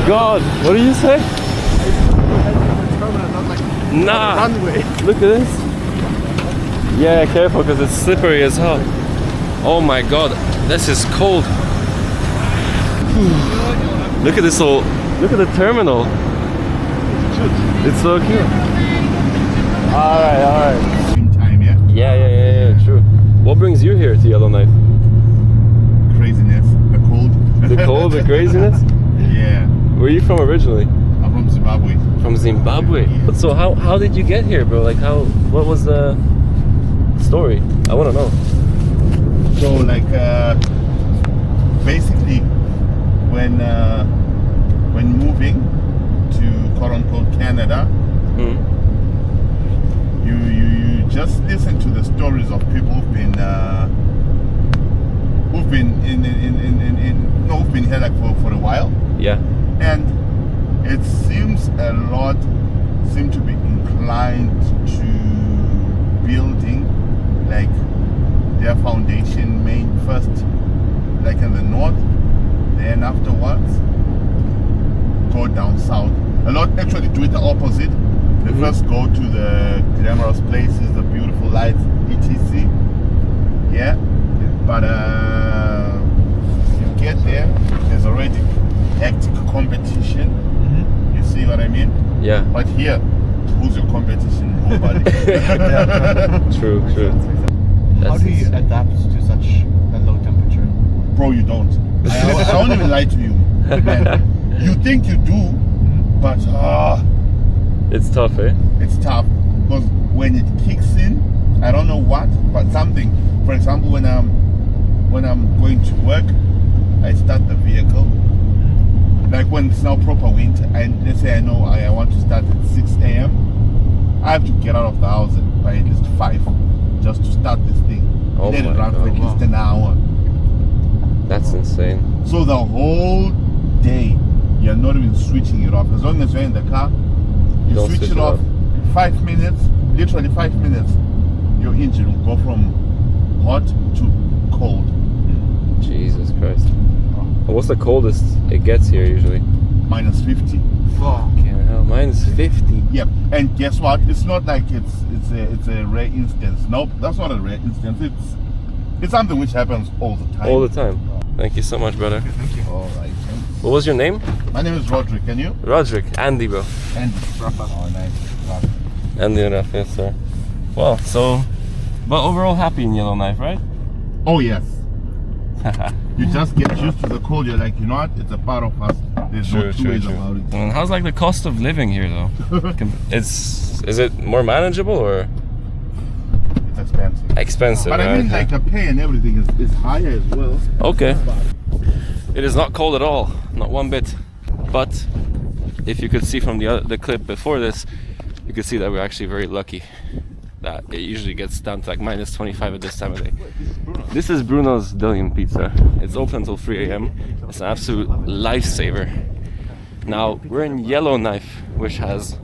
god! What did you say? Nah! Runway. Look at this. Yeah, careful because it's slippery as hell. Oh my god, this is cold. Look at this whole. Look at the terminal. It's so cute. Alright. Same time, yeah? Yeah, true. What brings you here to Yellowknife? Craziness, the cold. The cold, the craziness? Yeah. Where are you from originally? I'm from Zimbabwe. From Zimbabwe? Yeah. So how did you get here, bro? Like what was the story? I want to know. So like basically when moving to quote unquote Canada, you just listen to the stories of people who've been here like for a while. Yeah. And it seems a lot seem to be inclined to building like their foundation main first like in the north, then afterwards go down south. A lot actually do it the opposite. They first go to the glamorous places, the beautiful lights, etc. Yeah. But you get there's already hectic competition. You see what I mean? Yeah. But here, who's your competition? Nobody. True. How do you adapt to such a low temperature? Bro, you don't. I won't even lie to you, man. You think you do, but it's tough, eh? it's tough because when it kicks in, I don't know what, but something. For example, when I'm going to work, I start the vehicle. Like when it's now proper winter, and let's say I know I want to start at 6 a.m. I have to get out of the house by at least 5 just to start this thing. Oh Let my it run for at God. least an hour. That's insane. So the whole day, you're not even switching it off. As long as you're in the car, you Don't switch it off. 5 minutes, literally 5 minutes, your engine will go from hot to cold. Jesus Christ. What's the coldest it gets here usually? Minus 50. Fucking hell, mine's 50. Yep. And guess what? It's not like it's a rare instance. Nope, that's not a rare instance. It's something which happens all the time. All the time. Thank you so much, brother. Thank you. All right. What was your name? My name is Roderick. And you? Roderick. Andy, bro. And oh, nice. Andy enough, yes, sir. Well, but overall happy in Yellowknife, right? Oh yes. You just get used to the cold. You're like, you know what? It's a part of us. There's no two ways about it. And how's like the cost of living here, though? Is it more manageable or It's expensive. expensive? But I mean, okay. like the pay and everything is higher as well. Okay. It is not cold at all, not one bit. But if you could see from the clip before this, you could see that we're actually very lucky that it usually gets down to like minus 25 at this time of day. This is Bruno's Dillion Pizza. It's open until 3 a.m. It's an absolute lifesaver. Now, we're in Yellowknife, which has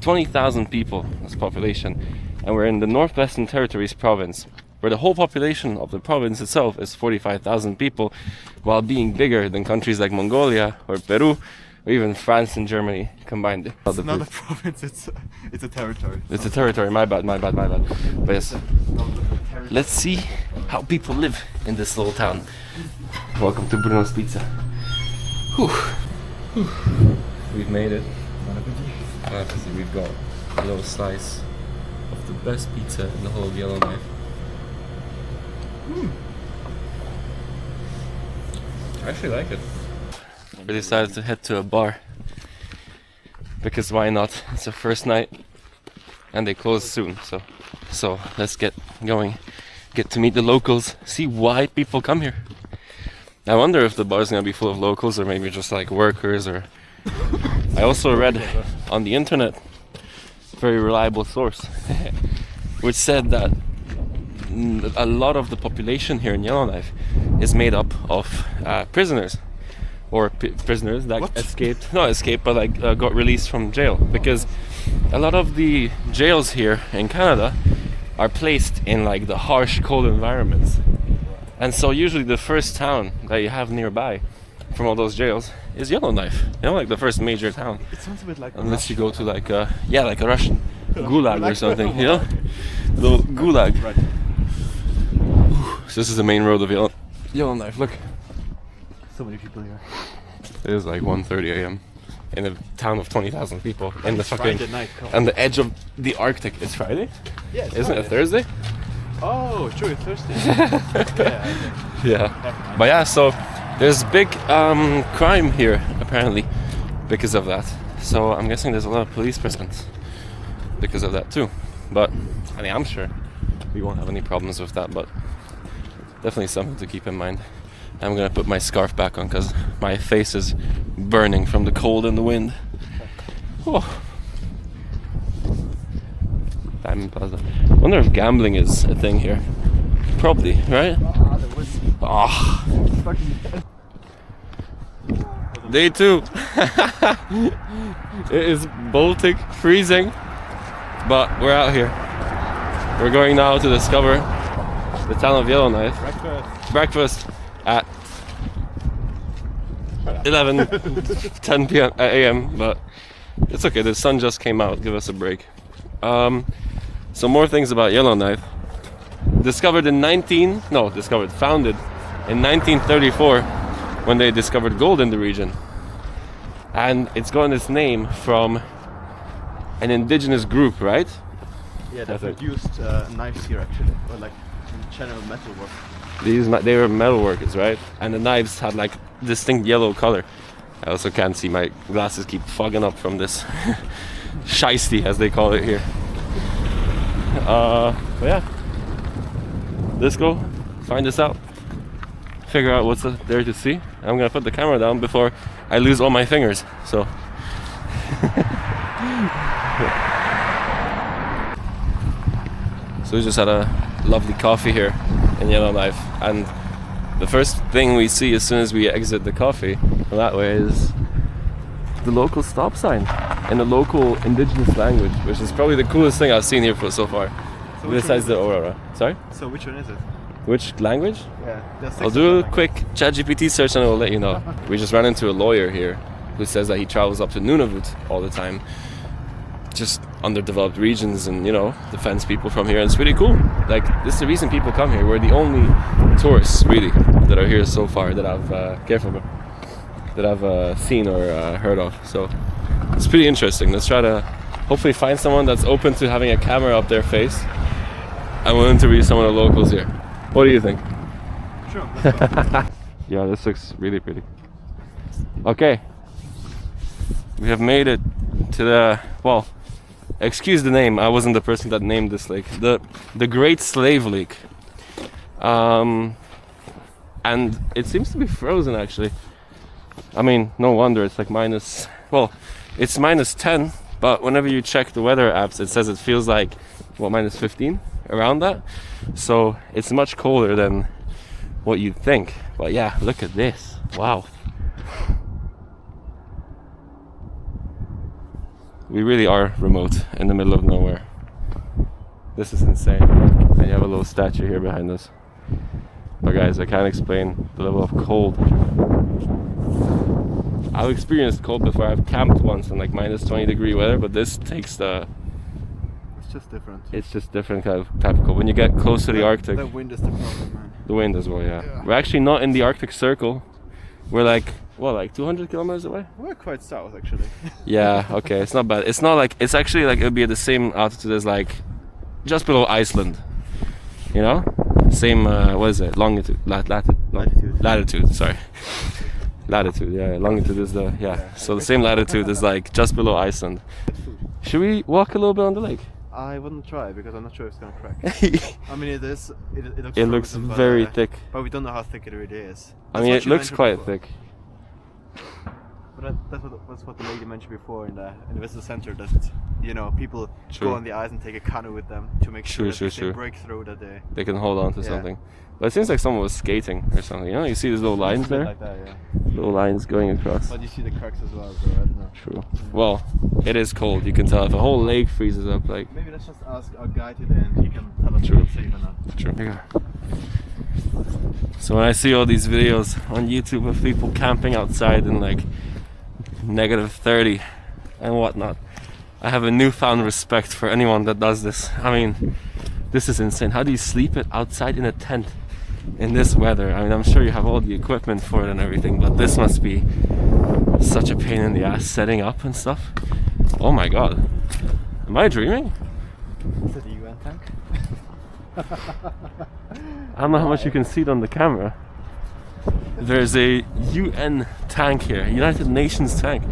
20,000 people as population, and we're in the Northwestern Territories province, where the whole population of the province itself is 45,000 people, while being bigger than countries like Mongolia or Peru, or even France and Germany combined. It's not a province, it's a territory. It's a territory, my bad. But yes, let's see how people live in this little town. Welcome to Bruno's Pizza. Whew. We've made it. We've got a little slice of the best pizza in the whole of Yellowknife. I actually like it. We decided to head to a bar because why not? It's the first night and they close soon, so let's get going, get to meet the locals, see why people come here. I wonder if the bar's gonna be full of locals or maybe just like workers. Or I also read on the internet, very reliable source, which said that a lot of the population here in Yellowknife is made up of prisoners. Or prisoners that but like got released from jail, because a lot of the jails here in Canada are placed in like the harsh cold environments, and so usually the first town that you have nearby from all those jails is Yellowknife. You know, like the first major town. It sounds a bit like. Unless you go to like like a Russian gulag or something, you know? Little gulag. Right. So this is the main road of Yellowknife. Look, So many people here. it is like 1:30 a.m. in a town of 20,000 people in the It's fucking Friday night, come on. on the edge of the Arctic. It's Friday, Yeah, it's isn't it? Friday. Thursday? Oh, true, it's Thursday. Yeah. Yeah. But yeah, so there's big crime here apparently because of that. So I'm guessing there's a lot of police presence because of that too. But I mean, I'm sure we won't have any problems with that. But definitely something to keep in mind. I'm gonna put my scarf back on because my face is burning from the cold and the wind. Oh. Diamond Plaza. I wonder if gambling is a thing here. Probably, right? Ah. Day 2. It is Baltic, freezing, but we're out here. We're going now to discover the town of Yellowknife. Breakfast at 10 p.m. a.m. But it's okay. The sun just came out. Give us a break. Some more things about Yellowknife. Founded in 1934 when they discovered gold in the region. And it's gotten its name from an indigenous group, right? Yeah, they I think. produced knives here actually, or like general metalwork. They were metal workers, right? And the knives had like distinct yellow color. I also can't see, my glasses keep fogging up from this shiesty, as they call it here. But yeah, let's go find this out, figure out what's there to see. I'm gonna put the camera down before I lose all my fingers, so so we just had a lovely coffee here in Yellowknife, and the first thing we see as soon as we exit the coffee that way is the local stop sign in a local indigenous language, which is probably the coolest thing I've seen here so far, So which besides one the is aurora. Sorry? So which one is it? Which language? Yeah, there's 6 I'll of do a them, I quick ChatGPT search and I'll let you know. We just ran into a lawyer here who says that he travels up to Nunavut all the time, just underdeveloped regions, and, you know, defends people from here, and it's pretty cool. Like, this is the reason people come here. We're the only tourists, really, that are here so far that I've seen or heard of. So it's pretty interesting. Let's try to hopefully find someone that's open to having a camera up their face and will interview some of the locals here. What do you think? Sure. Let's go. Yeah, this looks really pretty. Okay, we have made it to the, well, excuse the name, I wasn't the person that named this lake, the Great Slave Lake. And it seems to be frozen actually. I mean, no wonder, it's like it's minus 10, but whenever you check the weather apps, it says it feels like, what, minus 15? Around that. So it's much colder than what you'd think. But yeah, look at this. Wow. We really are remote in the middle of nowhere. This is insane. And you have a little statue here behind us. But guys, I can't explain the level of cold. I've experienced cold before. I've camped once in like minus 20 degree weather, but this takes It's just different. it's just different type of cold. When you get close to the Arctic, The wind is the problem, man. the wind as well, yeah. We're actually not in the Arctic Circle. We're like, what, like 200 kilometers away? We're quite south actually. Yeah, okay, it's not bad. It's not like, it's actually like, it would be at the same altitude as like, just below Iceland. You know? Same, what is it? Longitude, latitude, sorry. Latitude, yeah, longitude is the, yeah. So the same latitude is like just below Iceland. Should we walk a little bit on the lake? I wouldn't try because I'm not sure if it's gonna crack. I mean, it looks. It looks frozen, but, very thick. But we don't know how thick it really is. I mean, it looks quite thick. But that's what the lady mentioned before in the visitor center, that, you know, people True. go on the ice and take a canoe with them to make sure that if they break through that They can hold on to Yeah. something. But it seems like someone was skating or something. You know, you see these little lines there? like that, yeah. Little lines going across. But you see the cracks as well, so I don't know. True. Well, it is cold. You can tell if a whole lake freezes up, like. Maybe let's just ask our guy today and he can tell us True. if it's safe or not. True. So when I see all these videos on YouTube of people camping outside in like -30 and whatnot, I have a newfound respect for anyone that does this. I mean, this is insane. How do you sleep it outside in a tent in this weather? I mean, I'm sure you have all the equipment for it and everything, but this must be such a pain in the ass setting up and stuff. Oh my god. Am I dreaming? Is it a UN tank? I don't know how much you can see it on the camera. There's a UN tank here, United Nations tank.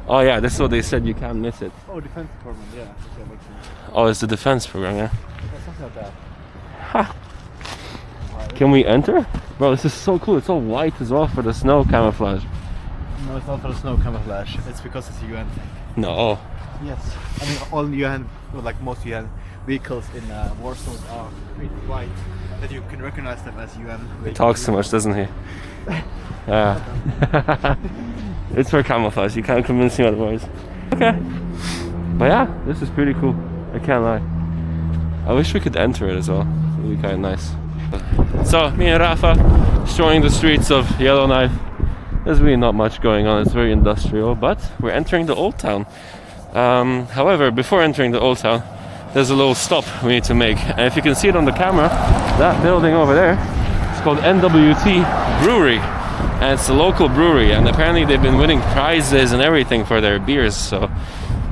Oh yeah, this is what they said, you can't miss it. Oh, defense department, yeah. Okay, makes sense. Oh, it's the defense program, yeah. Yeah, something like that. Ha! Can we enter? Bro, this is so cool. It's all white as well for the snow camouflage. No, it's not for the snow camouflage. It's because it's a UN tank. No. Yes. I mean, all UN, well, like most UN vehicles in war zones are pretty white, that you can recognize them as UN vehicles. He talks too much, doesn't he? Yeah. It's for camouflage. You can't convince me otherwise. Okay. But yeah, this is pretty cool. I can't lie. I wish we could enter it as well. It would be kind of nice. So, me and Rafa showing the streets of Yellowknife. There's really not much going on. It's very industrial, but we're entering the old town. However, before entering the old town, there's a little stop we need to make. And if you can see it on the camera, that building over there, it's called NWT Brewery. And it's a local brewery, and apparently they've been winning prizes and everything for their beers, so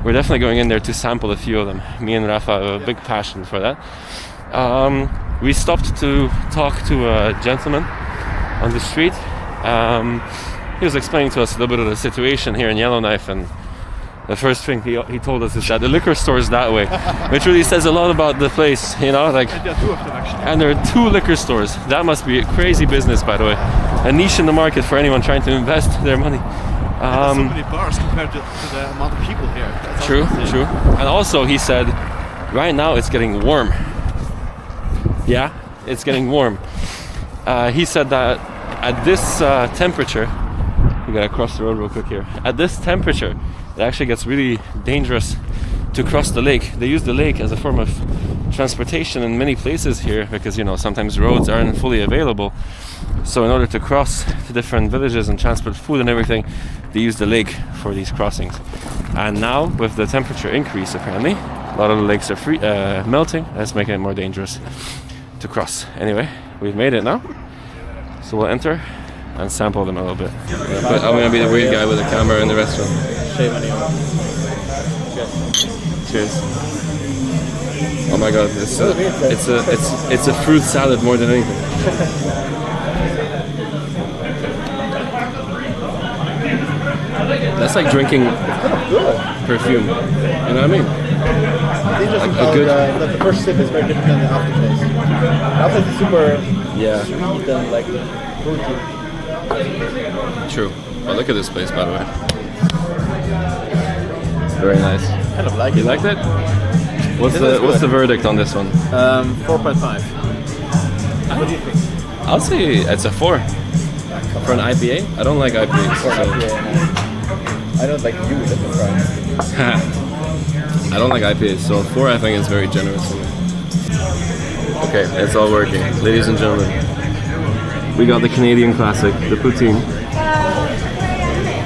we're definitely going in there to sample a few of them. Me and Rafa have a big passion for that. We stopped to talk to a gentleman on the street. He was explaining to us a little bit of the situation here in Yellowknife, and the first thing he told us is that the liquor store is that way, which really says a lot about the place, you know, like. And there are two of them actually. And there are 2 liquor stores. That must be a crazy business, by the way. A niche in the market for anyone trying to invest their money. There's so many bars compared to the amount of people here. That's True, awesome. true. And also, he said, right now it's getting warm. Yeah, it's getting warm. He said that at this temperature, we gotta cross the road real quick here. At this temperature, it actually gets really dangerous to cross the lake. They use the lake as a form of transportation in many places here because, you know, sometimes roads aren't fully available. So in order to cross to different villages and transport food and everything, they use the lake for these crossings. And now, with the temperature increase, apparently, a lot of the lakes are melting. That's making it more dangerous to cross. Anyway, we've made it now. So we'll enter and sample them a little bit. But I'm gonna be the weird guy with a camera in the restaurant. Shame anyone. Cheers. Oh my god, it's a fruit salad more than anything. That's like drinking perfume. You know what I mean? It's interesting A how good- that the first sip is very different than the aftertaste. The aftertaste is super sweet and like fruity. True. Oh, look at this place, by the way. Very nice. Kind of like You it. liked it? What's This is the good. verdict on this one? 4.5. What do you think? I'll say it's a 4 for an IPA. I don't like IPAs. For So. IPA, I don't like you, that's a crime. I don't like IPAs, so 4 I think is very generous for me. Okay, it's all working. Ladies and gentlemen, we got the Canadian classic, the poutine.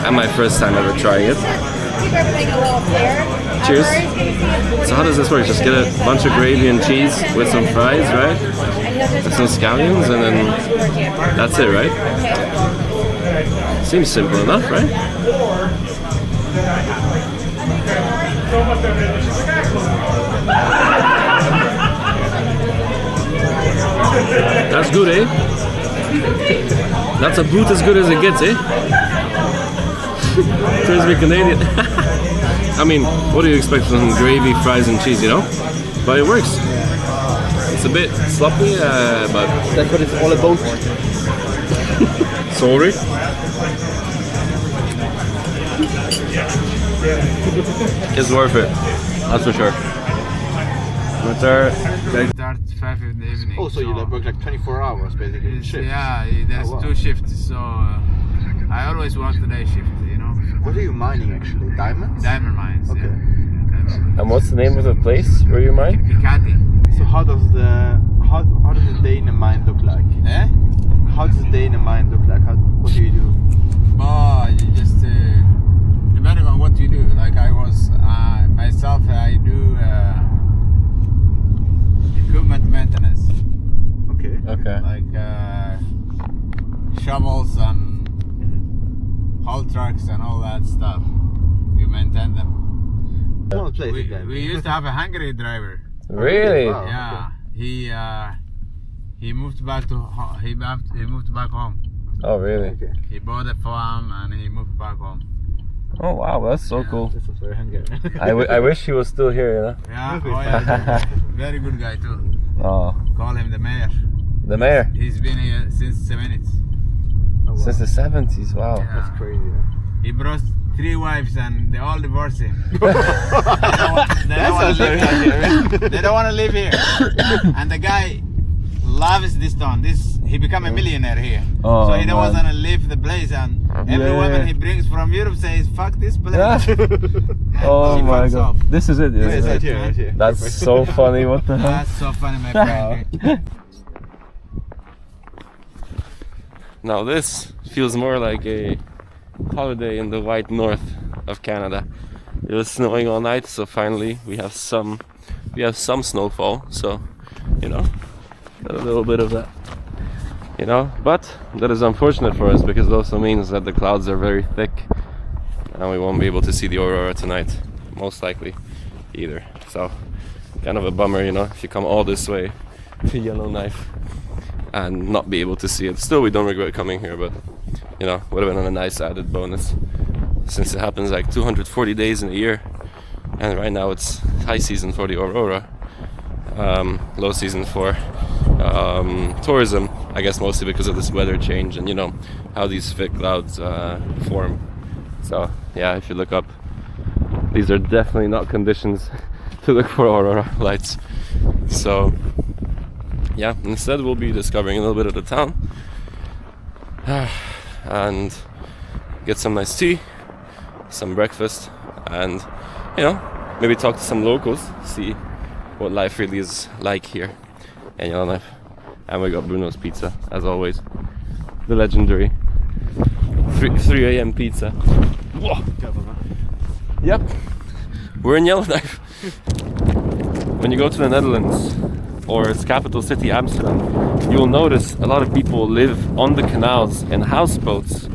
And my first time ever trying it. Cheers. So how does this work? Just get a bunch of gravy and cheese with some fries, right? With some scallions, and then that's it, right? Seems simple enough, right? That's good, eh? That's a boot as good as it gets, eh? Turns me Canadian. I mean, what do you expect from gravy, fries and cheese, you know? But it works. It's a bit sloppy, but... That's what it's all about. Sorry? It's worth it. That's for sure. But They start 5 in the evening. Oh, so you like work like 24 hours basically. It's- Shifts. yeah, there's Oh, wow. 2 shifts, so I always work the day shift, you know. What are you mining actually? Diamonds? Diamond mines, Okay. yeah. and what's the name of the place where you mine? Picati. So how how does a day in the mine look like? Eh? How does a day in the mine look like? What do you do? Oh, you just depending on what you do. Like I was myself, I do equipment maintenance, Okay. Okay. like shovels and haul trucks and all that stuff. You maintain them. Small place again. We used to have a Hungary driver. Really? Wow. Yeah, he moved back to he moved back home. Oh, really? Okay. He bought a farm and he moved back home. Oh, wow, that's so cool. This was very Hungarian. I wish he was still here, you know? Yeah, Okay, oh yeah, very good guy too. Oh, Call him the mayor. the mayor. He's been here since 70s. Oh, wow. Since the 70s, wow. Yeah. That's crazy. He brought 3 wives and they all divorced him. They don't want to live here. And the guy loves this town. He become a millionaire here. Oh, so he don't man. want to leave the place, and every Yeah. woman he brings from Europe says, fuck this place. Oh She my fucks god. off. This is it, Yes, isn't right it? here, right here. That's so funny, what the hell? That's so funny, my friend. Now this feels more like a holiday in the white north of Canada. It was snowing all night, so finally we have some snowfall, so you know, got a little bit of that. You know, but that is unfortunate for us because it also means that the clouds are very thick and we won't be able to see the aurora tonight, most likely either. So kind of a bummer, you know, if you come all this way to Yellowknife and not be able to see it. Still, we don't regret coming here, but you know, would have been a nice added bonus since it happens like 240 days in a year, and right now it's high season for the aurora, low season for tourism, I guess mostly because of this weather change and you know how these thick clouds form. So yeah, if you look up, these are definitely not conditions to look for aurora lights. So yeah, instead we'll be discovering a little bit of the town and get some nice tea, some breakfast, and you know, maybe talk to some locals, see what life really is like here in Yellowknife. And we got Bruno's Pizza, as always, the legendary 3 a.m. pizza. Whoa. Yep, we're in Yellowknife. When you go to the Netherlands or its capital city Amsterdam, you will notice a lot of people live on the canals in houseboats,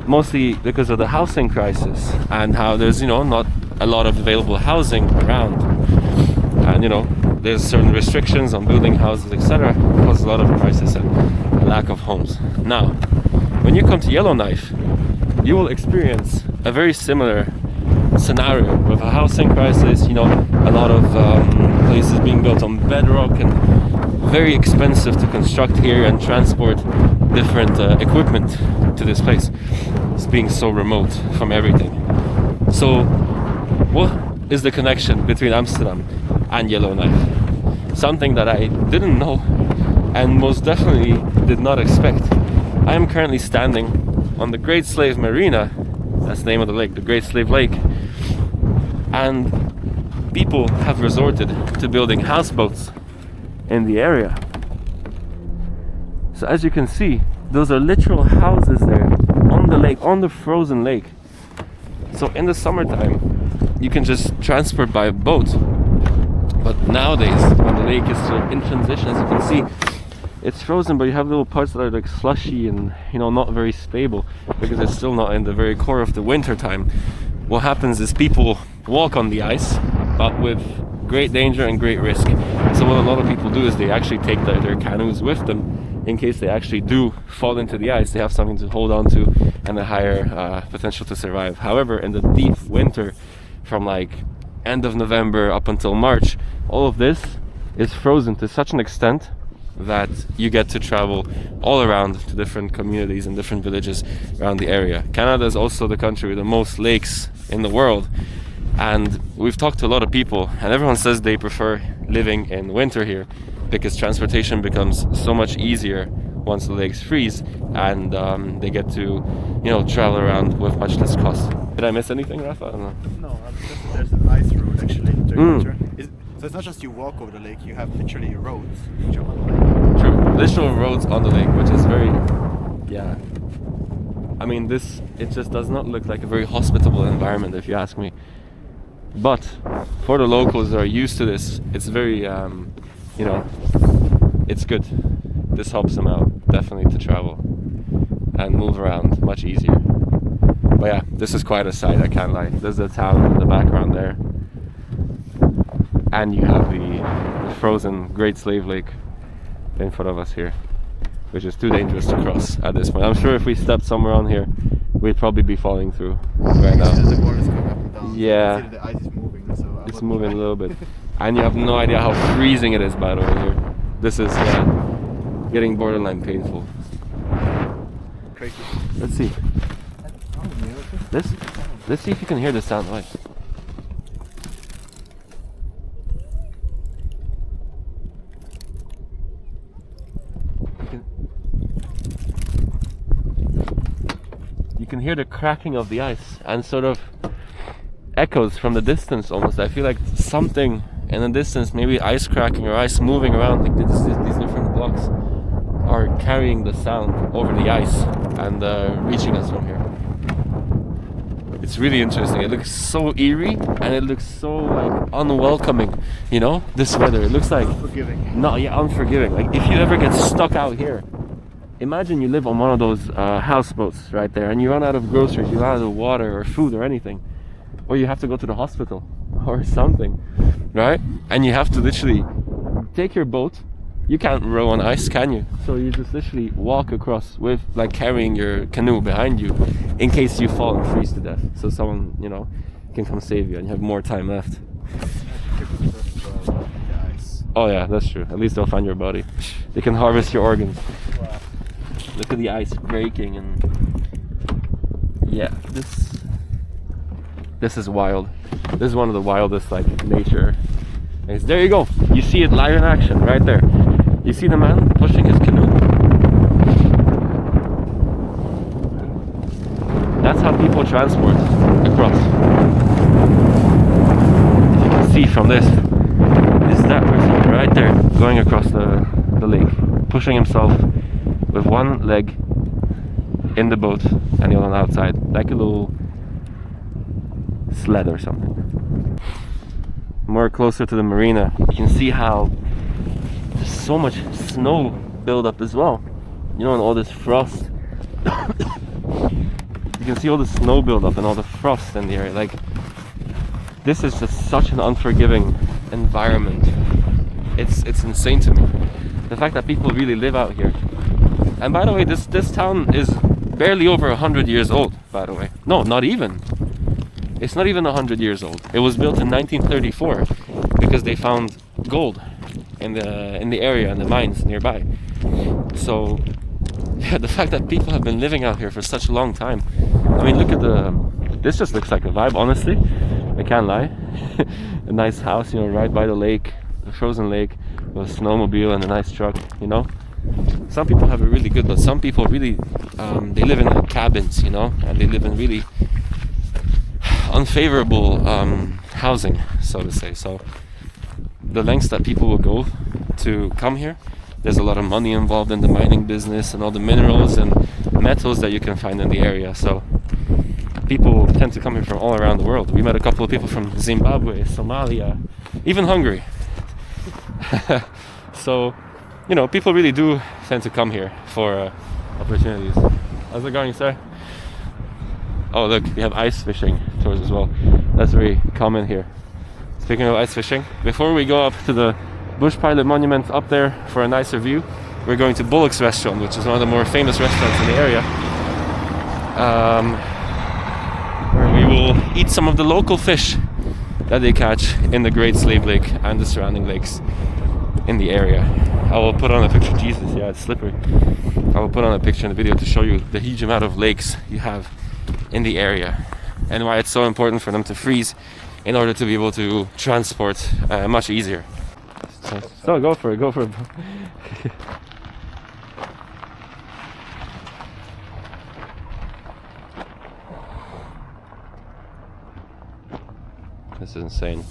mostly because of the housing crisis and how there's, you know, not a lot of available housing around, and you know, there's certain restrictions on building houses, etc. Causes a lot of crisis and a lack of homes. Now, when you come to Yellowknife, you will experience a very similar scenario with a housing crisis, you know, a lot of places being built on bedrock and very expensive to construct here and transport different equipment to this place. It's being so remote from everything. So what is the connection between Amsterdam and Yellowknife? Something that I didn't know and most definitely did not expect. I am currently standing on the Great Slave Marina, that's the name of the lake, the Great Slave Lake, and people have resorted to building houseboats in the area. So as you can see, those are literal houses there on the lake, on the frozen lake. So in the summertime, you can just transport by boat. But nowadays, when the lake is still in transition, as you can see, it's frozen, but you have little parts that are like slushy and, you know, not very stable because it's still not in the very core of the winter time. What happens is people walk on the ice, but with great danger and great risk. So what a lot of people do is they actually take their canoes with them in case they actually do fall into the ice. They have something to hold on to and a higher potential to survive. However, in the deep winter, from like end of November up until March, all of this is frozen to such an extent that you get to travel all around to different communities and different villages around the area. Canada is also the country with the most lakes in the world, and we've talked to a lot of people and everyone says they prefer living in winter here because transportation becomes so much easier once the lakes freeze, and they get to, you know, travel around with much less cost. Did I miss anything, Rafa? I don't know. No, there's an ice road actually during winter. So So it's not just you walk over the lake, you have literally roads which are on the lake. True. Literal roads on the lake, which is very, yeah. I mean, it just does not look like a very hospitable environment, if you ask me. But for the locals that are used to this, it's very, you know, it's good. This helps them out, definitely, to travel and move around much easier. But yeah, this is quite a sight, I can't lie. There's the town in the background there. And you have the frozen Great Slave Lake in front of us here, which is too dangerous to cross at this point. I'm sure if we stepped somewhere on here, we'd probably be falling through right now. The water is going up and down. Yeah. You can see that the ice is moving, so It's moving a little bit. And you have no idea how freezing it is, by the way, here. This is, getting borderline painful. crazy. Let's see. Let's see if you can hear the sound. Like. You can hear the cracking of the ice and sort of echoes from the distance almost. I feel like something in the distance, maybe ice cracking or ice moving around, like these different blocks are carrying the sound over the ice and reaching us from here. It's really interesting. It looks so eerie and it looks so like unwelcoming, you know, this weather. It looks like Unforgiving. no, yeah, unforgiving. Like if you ever get stuck out here, imagine you live on one of those houseboats right there and you run out of groceries, you run out of water or food or anything, or you have to go to the hospital or something, right? And you have to literally take your boat. You can't row on ice, can you? So you just literally walk across with like carrying your canoe behind you in case you fall and freeze to death. So someone, you know, can come save you and you have more time left. Oh yeah, that's true. At least they'll find your body. They can harvest your organs. Wow. Look at the ice breaking and yeah, this is wild. This is one of the wildest like nature things. There you go. You see it live in action right there. You see the man pushing his canoe. That's how people transport across. If you can see from this, is that person right there going across the lake, pushing himself with one leg in the boat and the other one outside, like a little sled or something. More closer to the marina, you can see how there's so much snow buildup as well. You know, and all this frost. You can see all the snow buildup and all the frost in the area. Like, this is just such an unforgiving environment. It's insane to me. The fact that people really live out here. And by the way, this town is barely over 100 years old, by the way. No, not even. It's not even 100 years old. It was built in 1934 because they found gold in the area and the mines nearby. So yeah, the fact that people have been living out here for such a long time. I mean, look at this just looks like a vibe, honestly. I can't lie. A nice house, you know, right by the lake, the frozen lake, with a snowmobile and a nice truck, you know. Some people have it really good, but some people really, they live in like cabins, you know, and they live in really unfavorable housing, so to say. So the lengths that people will go to come here, there's a lot of money involved in the mining business and all the minerals and metals that you can find in the area. So people tend to come here from all around the world. We met a couple of people from Zimbabwe, Somalia, even Hungary. So, you know, people really do tend to come here for opportunities. How's it going, sir? Oh, look, we have ice fishing tours as well. That's very common here. Speaking of ice fishing, before we go up to the Bush Pilot Monument up there for a nicer view, we're going to Bullock's restaurant, which is one of the more famous restaurants in the area, where we will eat some of the local fish that they catch in the Great Slave Lake and the surrounding lakes in the area. I will put on a picture. Jesus, yeah, it's slippery. I will put on a picture in the video to show you the huge amount of lakes you have in the area and why it's so important for them to freeze in order to be able to transport much easier. So go for it. This is insane.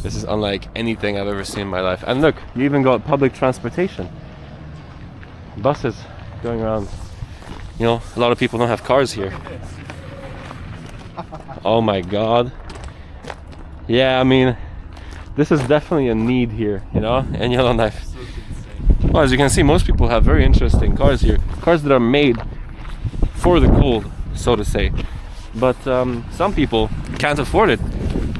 This is unlike anything I've ever seen in my life. And look, you even got public transportation. Buses going around. You know, a lot of people don't have cars here. Oh my god. Yeah, I mean, this is definitely a need here, you know, in Yellowknife. Well, as you can see, most people have very interesting cars here. Cars that are made for the cold, so to say. But some people can't afford it.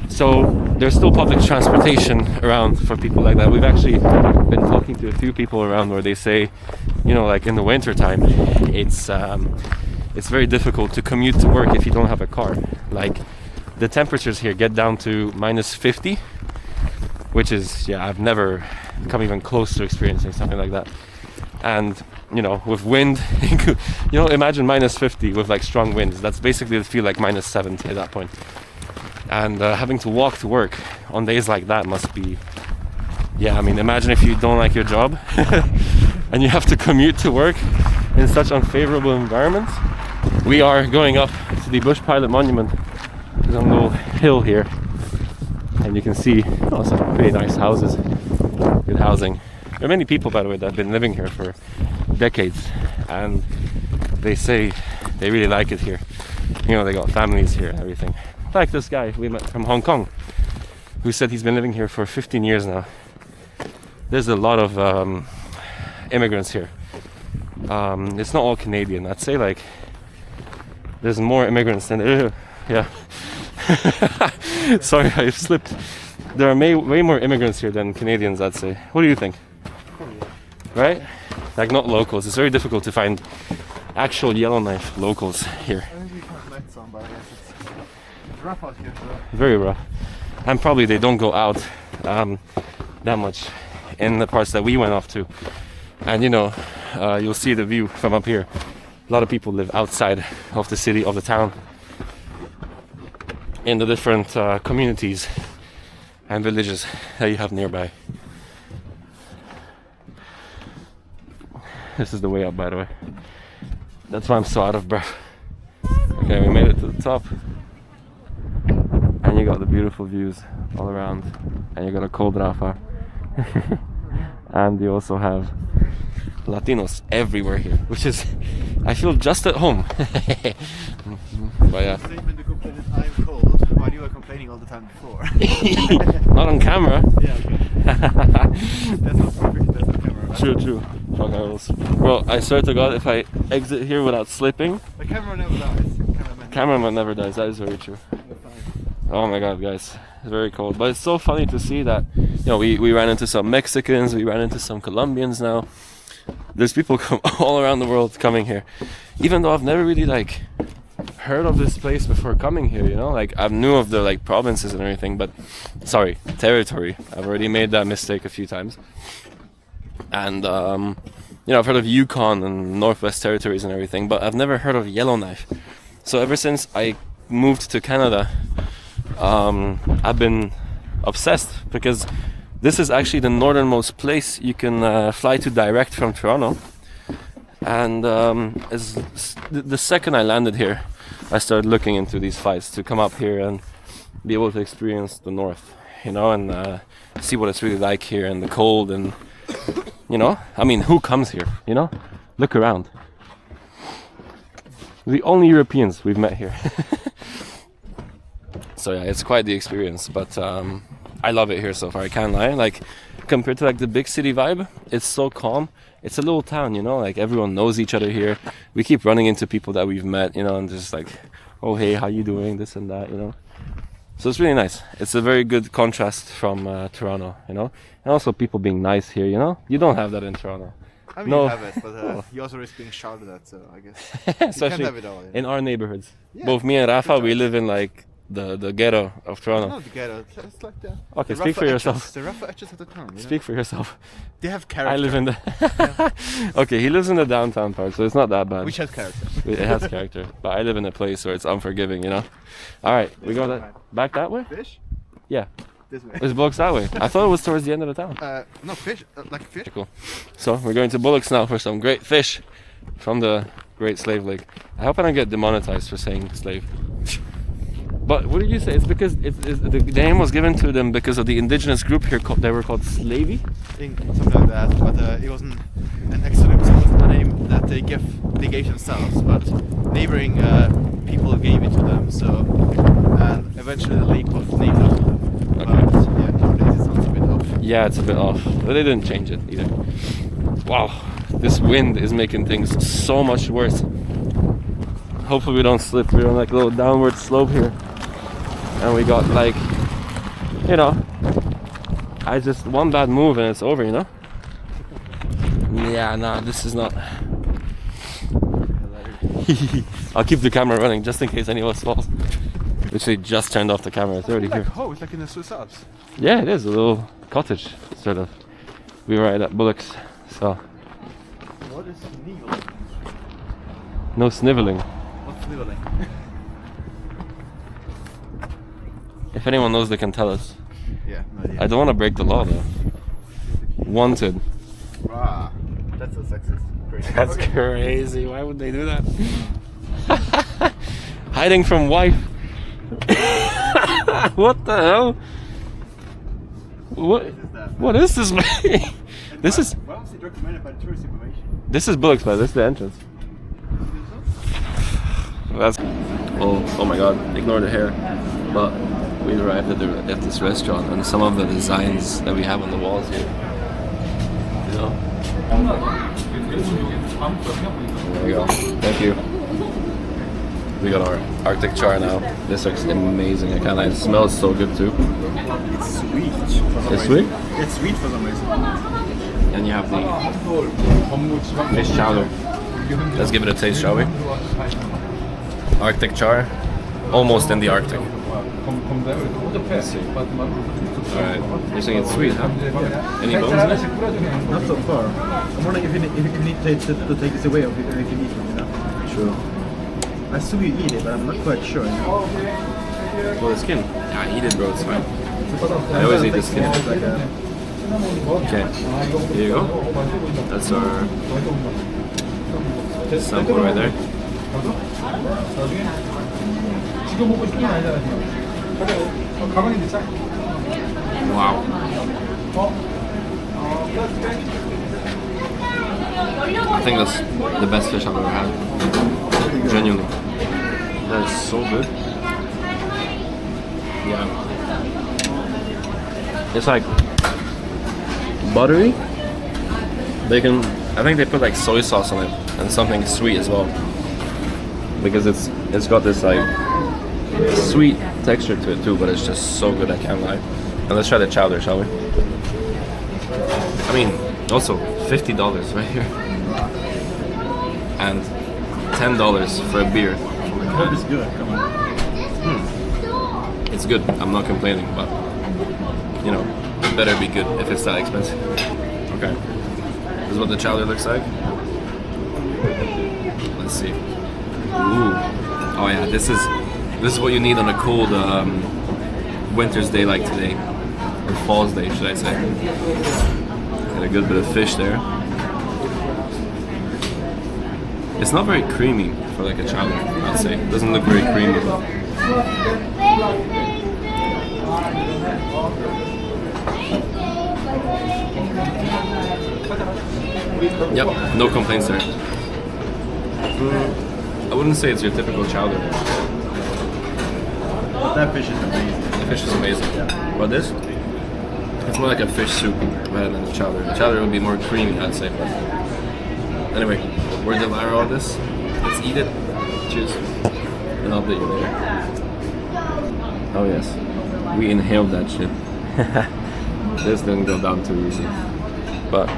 So there's still public transportation around for people like that. We've actually been talking to a few people around where they say, you know, like in the winter time, it's very difficult to commute to work if you don't have a car. Like the temperatures here get down to -50, which is, yeah, I've never come even close to experiencing something like that. And you know, with wind, you know, imagine -50 with like strong winds. That's basically feel like -70 at that point. And having to walk to work on days like that must be, yeah, I mean, imagine if you don't like your job and you have to commute to work in such unfavorable environments. We are going up to the Bush Pilot Monument. There's a little hill here, and you can see some pretty nice houses, good housing. There are many people, by the way, that have been living here for decades, and they say they really like it here. You know, they got families here and everything. Like this guy we met from Hong Kong, who said he's been living here for 15 years now. There's a lot of immigrants here. It's not all Canadian. I'd say like there's more immigrants than yeah. Sorry, I slipped. There are way more immigrants here than Canadians, I'd say. What do you think? Right? Like not locals. It's very difficult to find actual Yellowknife locals here. I think we kind of met some, but I guess it's rough out here. So. Very rough. And probably they don't go out that much in the parts that we went off to. And you know, you'll see the view from up here. A lot of people live outside of the city, of the town, in the different communities and villages that you have nearby. This is the way up, by the way. That's why I'm so out of breath. Okay, we made it to the top. And you got the beautiful views all around. And you got a cold Rafa. And you also have Latinos everywhere here, which is, I feel just at home. But yeah. Statement to complain is I'm cold, while you were complaining all the time before. Not on camera. Yeah, okay. That's not perfect, that's on camera. Right? True. Fuck rules. Well, I swear to God, if I exit here without slipping, The camera never dies. cameraman never dies. That is very true. Oh my God, guys, it's very cold. But it's so funny to see that, you know, we ran into some Mexicans, we ran into some Colombians now. There's people from all around the world coming here. Even though I've never really like heard of this place before coming here, you know, like I knew of the like provinces and everything, but sorry, territory. I've already made that mistake a few times. And you know, I've heard of Yukon and Northwest Territories and everything, but I've never heard of Yellowknife. So ever since I moved to Canada, I've been obsessed, because this is actually the northernmost place you can fly to direct from Toronto. And the second I landed here, I started looking into these flights to come up here and be able to experience the north, you know, and see what it's really like here and the cold. And you know, I mean, who comes here, you know? Look around. The only Europeans we've met here. So yeah, it's quite the experience, but I love it here so far, I can't lie. Like, compared to like the big city vibe, it's so calm. It's a little town, you know, like everyone knows each other here. We keep running into people that we've met, you know, and just like, oh hey, how you doing, this and that, you know. So it's really nice. It's a very good contrast from Toronto, you know. And also people being nice here, you know. You don't have that in Toronto. I mean, No. you have it, but you also risk being shouted at, so I guess you Especially can't have it all. Yeah. in our neighborhoods. Yeah, Both me and Rafa, sure. we live in like the ghetto of Toronto. No, the ghetto. It's like the. Okay, the speak for rougher yourself. edges- The rougher edges of the town. You Speak for yourself. know? They have character. I live in the... Okay, he lives in the downtown part, so it's not that bad. Which has character. It has character. But I live in a place where it's unforgiving, you know? Alright, we go back that way? Fish? Yeah. This way. It's Bullocks that way. I thought it was towards the end of the town. No fish. Like fish. Cool. So, we're going to Bullocks now for some great fish from the Great Slave Lake. I hope I don't get demonetized for saying slave. But what did you say? It's because the name was given to them because of the indigenous group here. They were called Slavey. I think something like that, but it wasn't an accident. It wasn't a name that they gave themselves, but neighboring people gave it to them. So, and eventually the lake was named after them. Okay. But yeah, nowadays it sounds a bit off. Yeah, it's a bit off, but they didn't change it either. Wow, this wind is making things so much worse. Hopefully we don't slip. We're on like a little downward slope here, and we got like, you know, I just one bad move and it's over, you know. Yeah, nah, this is not. I'll keep the camera running just in case any of us falls. Literally just turned off the camera. It's already here. Oh, it's like in the Swiss Alps. Yeah, it is a little cottage, sort of. We were right at Bullocks, so What is sniveling? no sniveling. What's sniveling? If anyone knows, they can tell us. Yeah, no idea. I don't want to break the law though. Wanted. Ah, that's a sexist. Crazy. That's crazy. Why would they do that? Hiding from wife. What the hell? What is this? This is Why was it recommended by tourist information? Bullocks, but this is the entrance. That's oh my god! Ignore the hair. But we arrived at this restaurant, and some of the designs that we have on the walls here. You know. There we go. Thank you. We got our Arctic char now. This looks amazing. I can't lie. It smells so good too. It's sweet. It's sweet? It's sweet for some reason. And you have the fish chowder. Let's give it a taste, shall we? Arctic char. Almost in the Arctic. Let's see. Alright. You're saying it's sweet, huh? Any bones in it? Not so far. I'm wondering if you need to take this away or if you need it, you know? Sure. I assume you eat it, but I'm not quite sure. You know? Well, the skin. Yeah, eat it, bro. It's fine. I always eat the skin. Okay. Here you go. That's our sample right there. Wow. I think that's the best fish I've ever had. Genuinely. That is so good. Yeah. It's like buttery. Bacon. I think they put like soy sauce on it and something sweet as well. Because it's got this like sweet texture to it too, but it's just so good, I can't lie. And let's try the chowder, shall we? I mean, also $50 right here. And $10 for a beer. Hope it's good. Come on. It's good. I'm not complaining, but you know, it better be good if it's that expensive. Okay. This is what the chowder looks like. Let's see. Ooh. Oh yeah, this is what you need on a cold winter's day like today, or fall's day, should I say? Got a good bit of fish there. It's not very creamy for like a chowder, I'd say. It doesn't look very creamy. Yep, no complaints there. I wouldn't say it's your typical chowder. But that fish is amazing. The fish is amazing. But this, it's more like a fish soup rather than a chowder. The chowder would be more creamy, I'd say. But anyway, we're devour all this. Let's eat it. Cheers. And I'll update you later. Oh yes, we inhaled that shit. This didn't go down too easy. But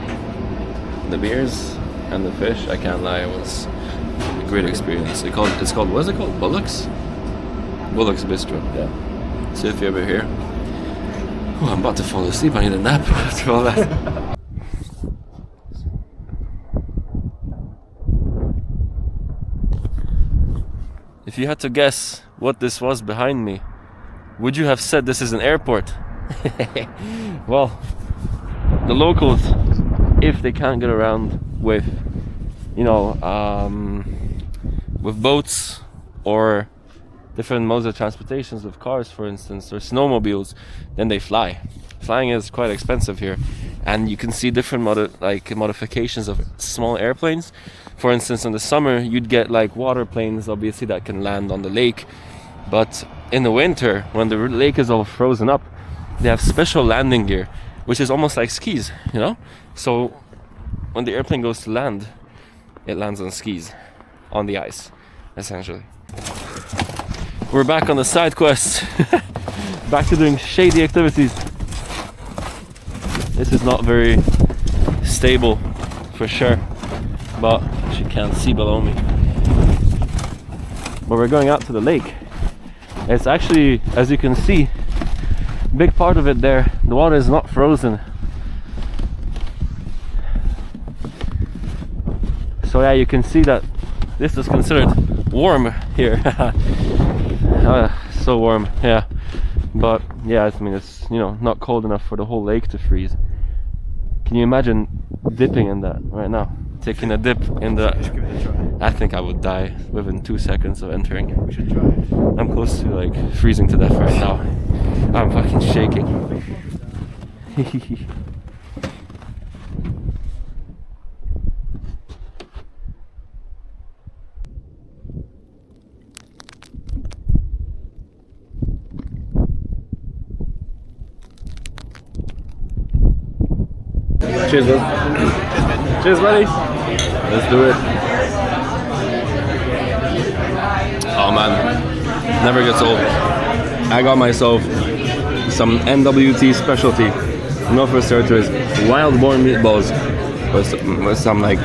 the beers and the fish, I can't lie, it was a great experience. It's called, what is it called? Bullocks? Bullocks Bistro, yeah. So if you're ever here, oh, I'm about to fall asleep. I need a nap after all that. If you had to guess what this was behind me, would you have said this is an airport? Well, the locals, if they can't get around with, you know, with boats or different modes of transportations with cars, for instance, or snowmobiles, then they fly. Flying is quite expensive here, and you can see different modifications of small airplanes. For instance, in the summer you'd get like water planes, obviously, that can land on the lake, but in the winter, when the lake is all frozen up, they have special landing gear, which is almost like skis, you know? So when the airplane goes to land, it lands on skis, on the ice, essentially. We're back on the side quest. Back to doing shady activities. This is not very stable, for sure, but as you can't see below me. But we're going out to the lake. It's actually, as you can see, big part of it there, the water is not frozen. So yeah, you can see that this is considered warm here. So warm, yeah. But yeah, I mean, it's, you know, not cold enough for the whole lake to freeze. Can you imagine dipping in that right now? Taking a dip in the... We should give it a try. I think I would die within 2 seconds of entering. We should try it. I'm close to like freezing to death right now. I'm fucking shaking. Cheers, bud. Cheers, buddy. Let's do it. Oh man, never gets old. I got myself some NWT specialty. No, for starters, wild boar meatballs with some like.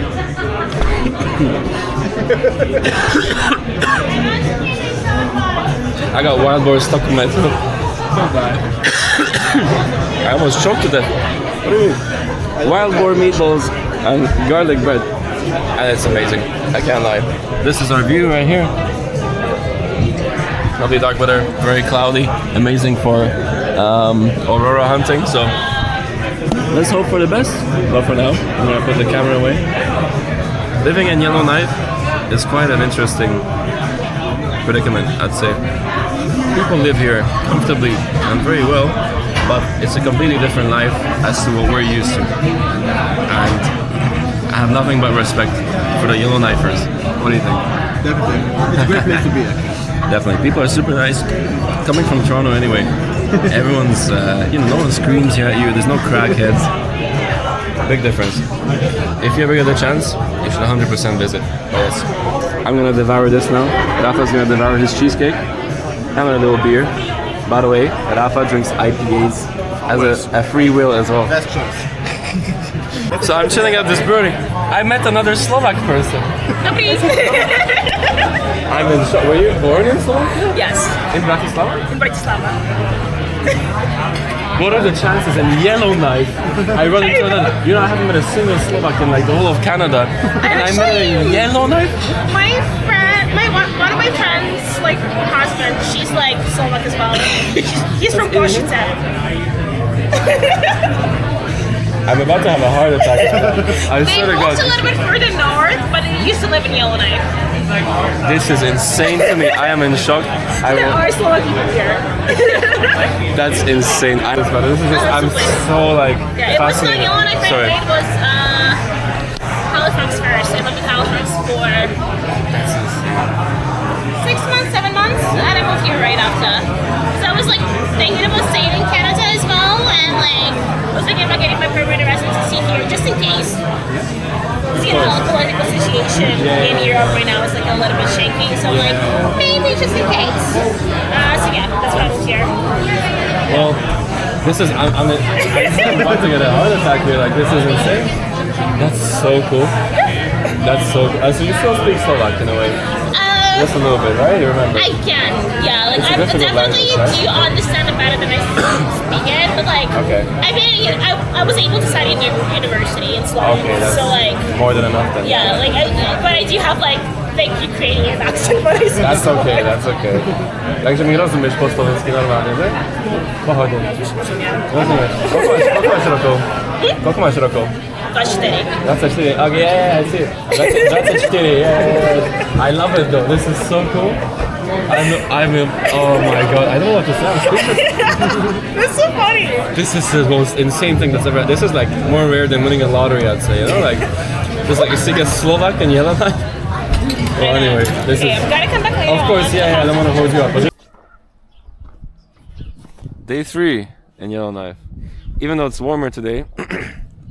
I got wild boar stuck in my throat. I almost choked to death. What do you mean? Wild boar meatballs and garlic bread, and it's amazing. I can't lie. This is our view right here. Lovely dark weather, very cloudy, amazing for aurora hunting. So let's hope for the best. But for now, I'm gonna put the camera away. Living in Yellowknife is quite an interesting predicament, I'd say. People live here comfortably and very well, but it's a completely different life as to what we're used to. And I have nothing but respect for the Yellowknifers. What do you think? Definitely. It's a great place to be, actually. Definitely. People are super nice. Coming from Toronto anyway, everyone's, no one screams here at you. There's no crackheads. Big difference. If you ever get a chance, you should 100% visit. But yes, I'm gonna devour this now. Rafa's gonna devour his cheesecake. I'm gonna do a beer. By the way, Rafa drinks IPAs as a free will as well. Best choice. So I'm chilling at this brewery. I met another Slovak person. I'm in shock. Were you born in Slovakia? Yes, In Bratislava? in Bratislava. What are the chances in Yellowknife I run into another? You know, I haven't met a single Slovak in like the whole of Canada. And I met her in Yellowknife? My friend, one of my friends, like husband, she's like Slovak as well. He's from Košice. I'm about to have a heart attack. I They swear to moved a God. little bit further north, but they used to live in Yellowknife. This is insane to me. I am in shock. There are Slovak people here. That's insane. This is just, I'm so like Yeah, it was the fascinated. Yellowknife I Sorry. made was Halifax first. I lived in Halifax for 6 months, 7 months, and I moved here right after. So I was like thinking about staying in Canada as well, and like was thinking about getting my permanent residency here just in case. Because you know, the political situation in Europe right now is like a little bit shaky, so I'm like maybe just in case. So yeah, that's why I moved here. Well, this is I'm about to get a heart attack here. Like this is insane. That's so cool. That's so cool. So you still speak Slovak in a way. Just a little bit, right? You remember? I can, yeah. Like It's a I difficult definitely language, right? do understand it better than I speak it, but like Okay. I mean, I was able to study in university in Slovak, Okay, that's so like more than enough then. yeah, like but I do have like Ukrainian accent when I speak. That's okay, that's okay. Takže mi rozumieš po slovensky normálne, že? Pohodne. Rozumieš. Koľko máš rokov? Koľko máš rokov? 24. 24. Okay, yeah, I see. 24, yeah. I love it though. This is so cool. Oh my god, I don't know what to say. That's so funny. This is the most insane thing that's ever. This is like more rare than winning a lottery, I'd say. You know, like there's like a Siga Slovak and Yellowknife. Well, anyway, this Okay, is. I'm gonna come back later. Of course, on. yeah, I don't want to hold you up. Day 3 in Yellowknife. Even though it's warmer today,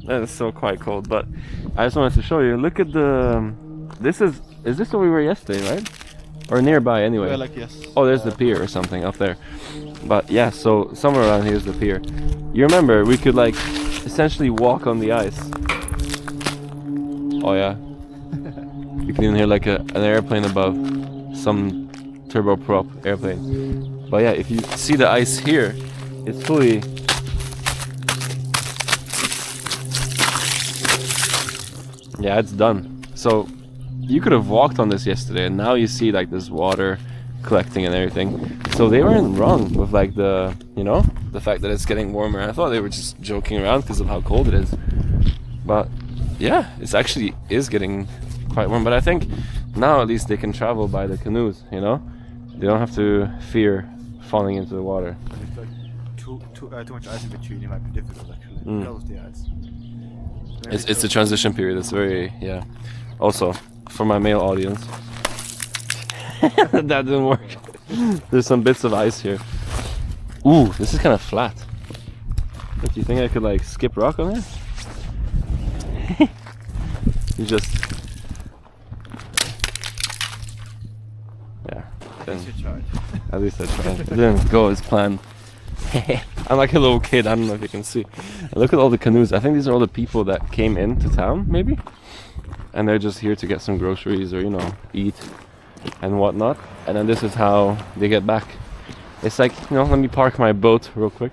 it's still quite cold. But I just wanted to show you. Look at the. Is this where we were yesterday, right? Or nearby, anyway. Well, like, yes. Oh, there's the pier or something up there. But yeah, so somewhere around here is the pier. You remember, we could like essentially walk on the ice. Oh yeah. You can even hear like an airplane above, some turboprop airplane. But yeah, if you see the ice here, it's fully. Yeah, it's done. So you could have walked on this yesterday, and now you see like this water collecting and everything. So they weren't wrong with like the, you know, the fact that it's getting warmer. I thought they were just joking around because of how cold it is. But yeah, it's actually is getting quite warm. But I think now at least they can travel by the canoes, you know? They don't have to fear falling into the water. It's like too much ice in between. It might be difficult actually. Because of the ice. It's a transition period. It's very, yeah. Also, for my male audience, that didn't work. There's some bits of ice here. Ooh, this is kind of flat. Do you think I could like skip rock on here? You just, yeah. At least I tried. It didn't go as planned. I'm like a little kid. I don't know if you can see. And look at all the canoes. I think these are all the people that came into town, maybe. And they're just here to get some groceries or, you know, eat and whatnot. And then this is how they get back. It's like, you know, let me park my boat real quick.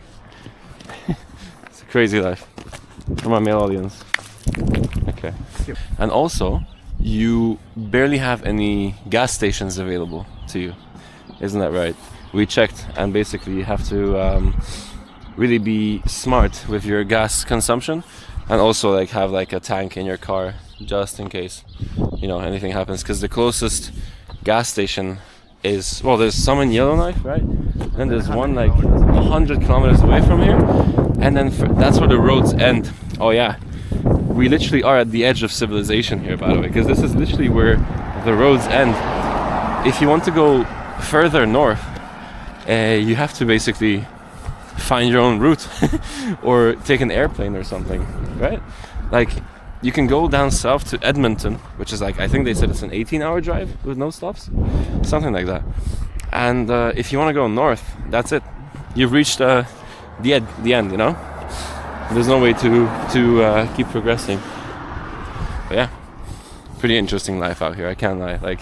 It's a crazy life for my male audience. Okay. And also, you barely have any gas stations available to you. Isn't that right? We checked, and basically you have to really be smart with your gas consumption, and also like have like a tank in your car just in case, you know, anything happens. Because the closest gas station is, well, there's some in Yellowknife, right? And there's one like 100 kilometers away from here, and then that's where the roads end. Oh yeah, we literally are at the edge of civilization here, by the way, because this is literally where the roads end. If you want to go further north, you have to basically find your own route or take an airplane or something, right? Like, you can go down south to Edmonton, which is like, I think they said it's an 18-hour drive with no stops, something like that. And if you want to go north, that's it. You've reached the end, you know? There's no way to keep progressing. But yeah, pretty interesting life out here, I can't lie. Like,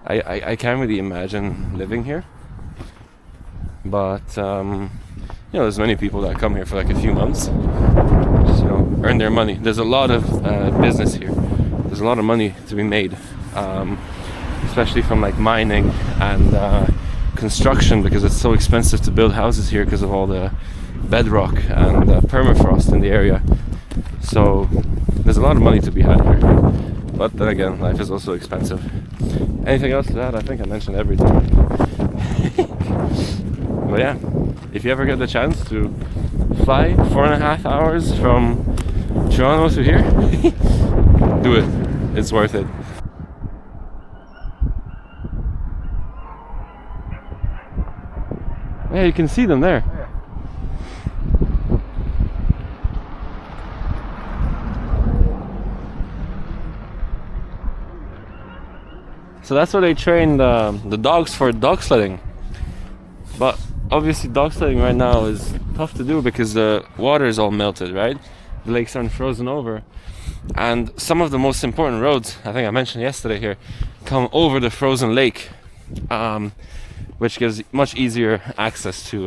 I can't really imagine living here. But, you know, there's many people that come here for like a few months, just, you know, earn their money. There's a lot of business here. There's a lot of money to be made, especially from like mining and construction, because it's so expensive to build houses here because of all the bedrock and permafrost in the area. So there's a lot of money to be had here. But then again, life is also expensive. Anything else to add? I think I mentioned everything. But yeah, if you ever get the chance to fly 4.5 hours from Toronto to here, do it. It's worth it. Yeah, you can see them there. So that's where they train the dogs for dog sledding. But obviously dog sledding right now is tough to do because the water is all melted, right? The lakes aren't frozen over. And some of the most important roads, I think I mentioned yesterday here, come over the frozen lake, which gives much easier access to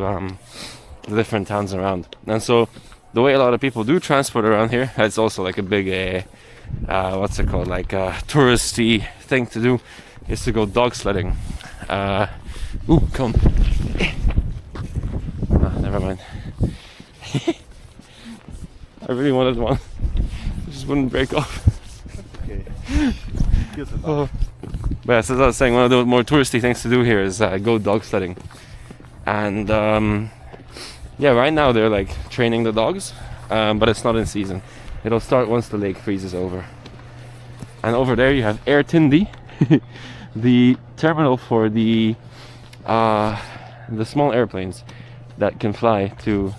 the different towns around. And so the way a lot of people do transport around here, it's also like a big, what's it called, like a touristy thing to do, is to go dog sledding. Ooh, come. Never mind. I really wanted one. It just wouldn't break off. Okay. Oh. But yeah, so as I was saying, one of the more touristy things to do here is go dog sledding. And yeah, right now they're like training the dogs, but it's not in season. It'll start once the lake freezes over. And over there you have Air Tindi, the terminal for the small airplanes that can fly to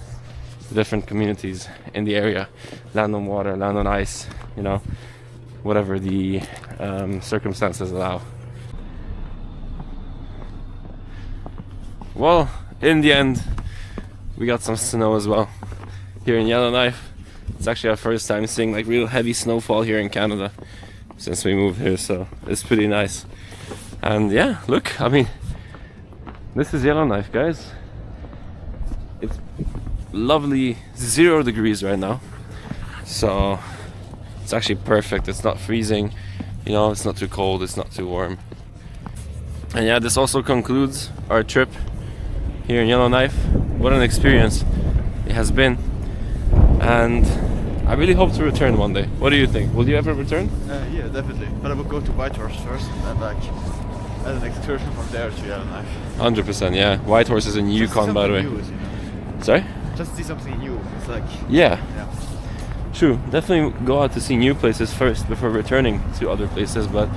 different communities in the area, land on water, land on ice, you know, whatever the circumstances allow. Well, in the end, we got some snow as well here in Yellowknife. It's actually our first time seeing like real heavy snowfall here in Canada since we moved here, so it's pretty nice. And yeah, look, I mean, this is Yellowknife, guys. It's lovely 0 degrees right now, so it's actually perfect. It's not freezing, you know, it's not too cold, it's not too warm. And yeah, this also concludes our trip here in Yellowknife. What an experience it has been, and I really hope to return one day. What do you think? Will you ever return? Yeah, definitely. But I will go to Whitehorse first, and like as an excursion from there to Yellowknife. 100%, yeah. Whitehorse is in Yukon, by the way. New, you know? Sorry? Just see something new. It's like Yeah. yeah. True, definitely go out to see new places first before returning to other places, but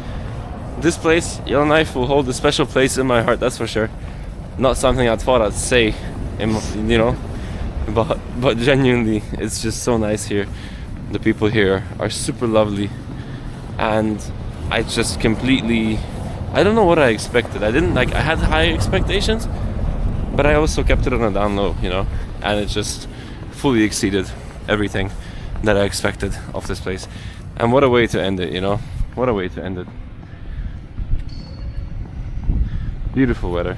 this place, Yellowknife, will hold a special place in my heart, that's for sure. Not something I thought I'd say, you know, but genuinely, it's just so nice here. The people here are super lovely, and I just completely, I don't know what I expected. I had high expectations, but I also kept it on a down low, you know, and it just fully exceeded everything that I expected of this place. And what a way to end it, you know, what a way to end it. Beautiful weather,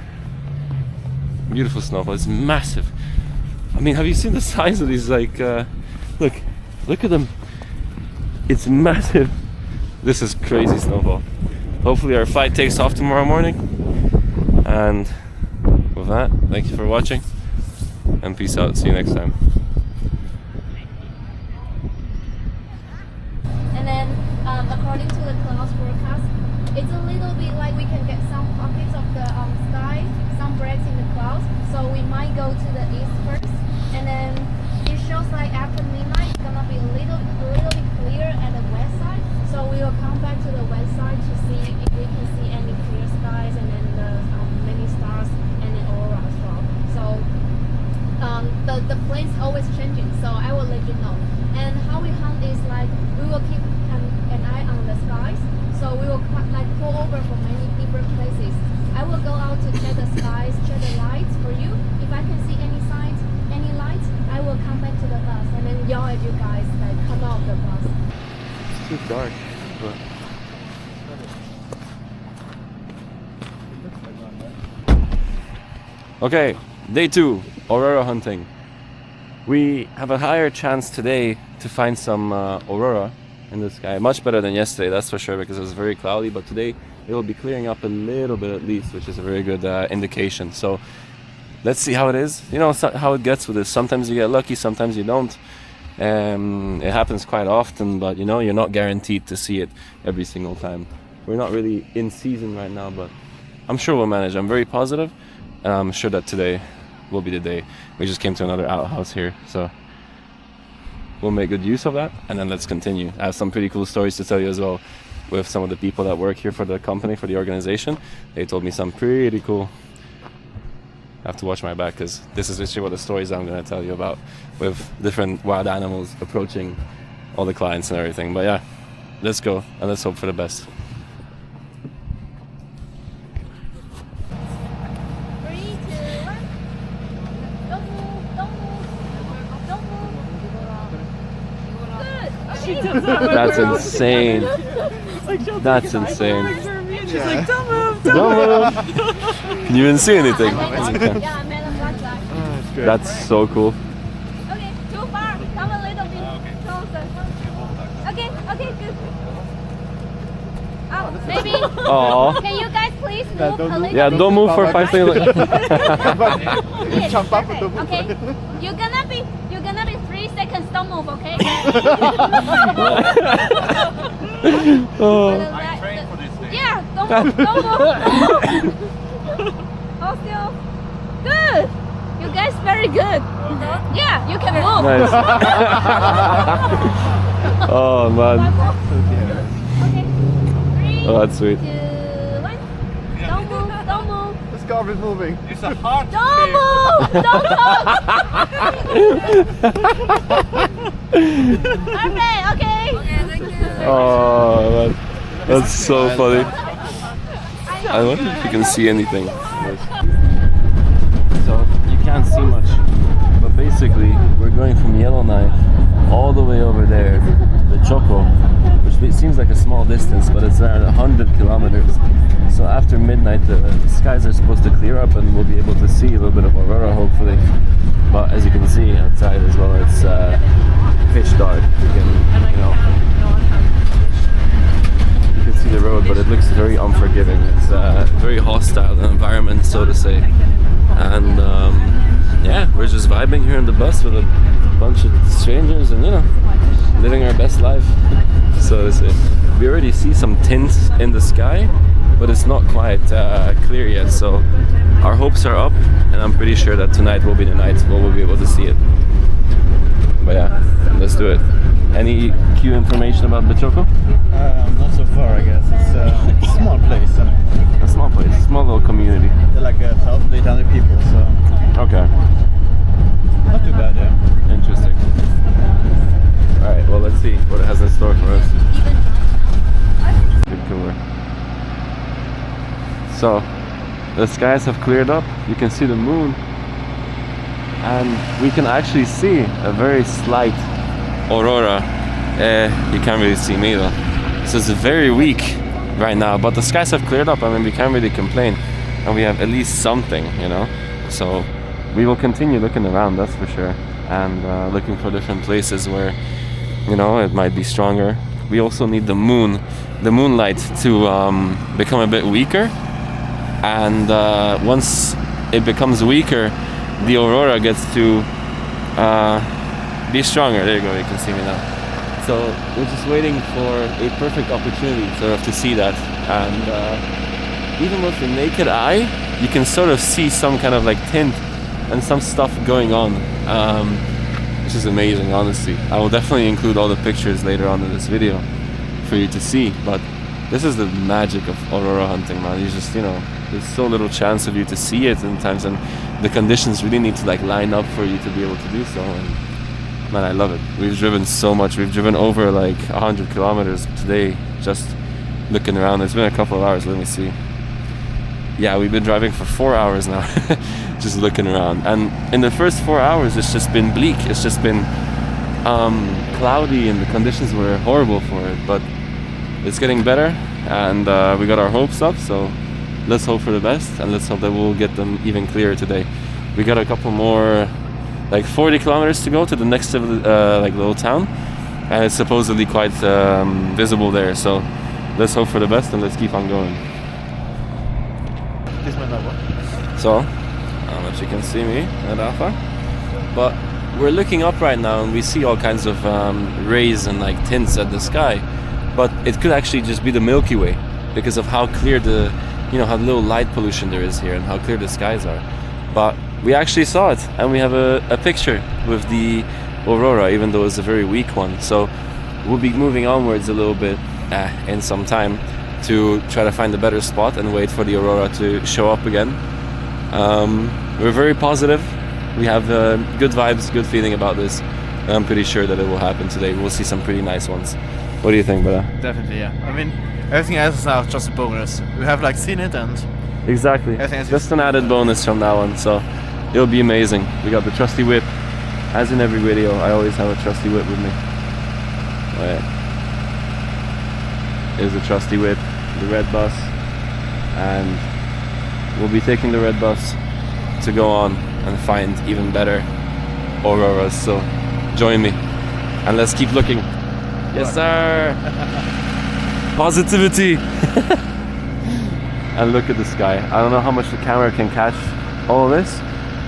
beautiful snowfall. It's massive. I mean, have you seen the size of these? Like, look at them. It's massive. This is crazy snowfall. Hopefully our flight takes off tomorrow morning. And with that, thank you for watching, and peace out. See you next time. And then, according to the clouds forecast, it's a little bit like we can get some pockets of the sky, some breaks in the clouds. So we might go to the east first, and then it shows like after midnight it's gonna be a little bit clear at the west side. So we will come back to the west side to see if we can see any clear skies, and then the many stars and the aurora as well. So the plane's always changing, so I will let you know. And how we hunt is like we will keep an eye on the skies. So we will like pull over from many different places. I will go out to check the skies, check the lights for you. If I can see any signs, any lights, I will come back to the bus and then yell at you guys like come out of the bus. It's too dark, but okay, day 2, aurora hunting. We have a higher chance today to find some aurora in the sky. Much better than yesterday, that's for sure, because it was very cloudy, but today it will be clearing up a little bit at least, which is a very good indication. So let's see how it is. You know how it gets with this. Sometimes you get lucky, sometimes you don't. It happens quite often, but you know, you're not guaranteed to see it every single time. We're not really in season right now, but I'm sure we'll manage. I'm very positive, and I'm sure that today will be the day. We just came to another outhouse here, so we'll make good use of that, and then let's continue. I have some pretty cool stories to tell you as well with some of the people that work here for the company, for the organization. They told me some pretty cool. I have to watch my back, because this is literally what the stories I'm going to tell you about with different wild animals approaching all the clients and everything. But yeah, let's go and let's hope for the best. 3, 2, 1. Don't move, don't move, don't move. Good. Okay. That's insane. That's insane. She's like, don't move. Don't move. You didn't see anything. Yeah, I made a black flag. That's great. That's so cool. Okay, too far. Come a little bit closer. Okay, good. Oh, maybe. Aww. Can you guys please move a little bit? Yeah, don't move for 5 seconds. Yes, Jump up perfect. and don't Okay, you're gonna be 3 seconds. Don't move, okay? Oh. Yeah, don't Hold still. Good. You guys very good. Yeah, you can move. Nice. Oh man. Okay. 3, Oh, that's sweet. 2, 1. Don't move. Don't move. The scarf is moving. It's a hard Don't move. Don't talk. Perfect. Okay. Okay. Thank you. Oh man. That's so funny. I wonder if you can see anything. So you can't see much, but basically we're going from Yellowknife all the way over there to Choco, which seems like a small distance, but it's around 100 kilometers. So after midnight the skies are supposed to clear up and we'll be able to see a little bit of aurora hopefully. But as you can see outside as well, it's pitch dark. You can, you can see the road, but it looks very unforgiving. It's very hostile environment, so to say. And yeah, we're just vibing here in the bus with a bunch of strangers and living our best life, so to say. We already see some tints in the sky, but it's not quite clear yet, so our hopes are up, and I'm pretty sure that tonight will be the night where we'll be able to see it. But yeah, let's do it. Any key information about Bistro? Not so far, I guess. It's a small place. A small place, small little community. They're like 1,800 people, so Okay, not too bad, yeah. interesting. Alright, well let's see what it has in store for us. Bit cooler. So, the skies have cleared up, you can see the moon, and we can actually see a very slight aurora. You can't really see me though. So it's very weak right now, but the skies have cleared up. I mean, we can't really complain, and we have at least something, So we will continue looking around, that's for sure, and looking for different places where, it might be stronger. We also need the moonlight to become a bit weaker, and once it becomes weaker, the aurora gets to be stronger. There you go, you can see me now. So we're just waiting for a perfect opportunity sort of to see that, and even with the naked eye you can sort of see some kind of like tint and some stuff going on, which is amazing, honestly. I will definitely include all the pictures later on in this video for you to see, but this is the magic of aurora hunting, man. You just, there's so little chance of you to see it sometimes, and the conditions really need to like line up for you to be able to do so. And man, I love it. We've driven so much. We've driven over like 100 kilometers today just looking around. It's been a couple of hours, let me see. Yeah, we've been driving for 4 hours now just looking around, and in the first 4 hours it's just been bleak. It's just been cloudy, and the conditions were horrible for it, but it's getting better, and we got our hopes up, so let's hope for the best, and let's hope that we'll get them even clearer today. We got a couple more, like 40 kilometers to go to the next like little town, and it's supposedly quite visible there, so let's hope for the best and let's keep on going. This is my number. So, I don't know if you can see me, Rafa, but we're looking up right now and we see all kinds of rays and like tints at the sky, but it could actually just be the Milky Way because of how clear the, how little light pollution there is here and how clear the skies are. But we actually saw it, and we have a picture with the aurora, even though it's a very weak one. So we'll be moving onwards a little bit in some time to try to find a better spot and wait for the aurora to show up again. We're very positive. We have good vibes, good feeling about this, and I'm pretty sure that it will happen today. We'll see some pretty nice ones. What do you think, brother? Definitely, yeah. I mean, everything else is now just a bonus. We have like seen it, and Exactly. Just an added bonus from that one, so it'll be amazing. We got the trusty whip. As in every video, I always have a trusty whip with me. Oh yeah. Here's the trusty whip, the red bus, and we'll be taking the red bus to go on and find even better auroras, so join me and let's keep looking. Yes sir. Positivity. And look at the sky. I don't know how much the camera can catch all of this,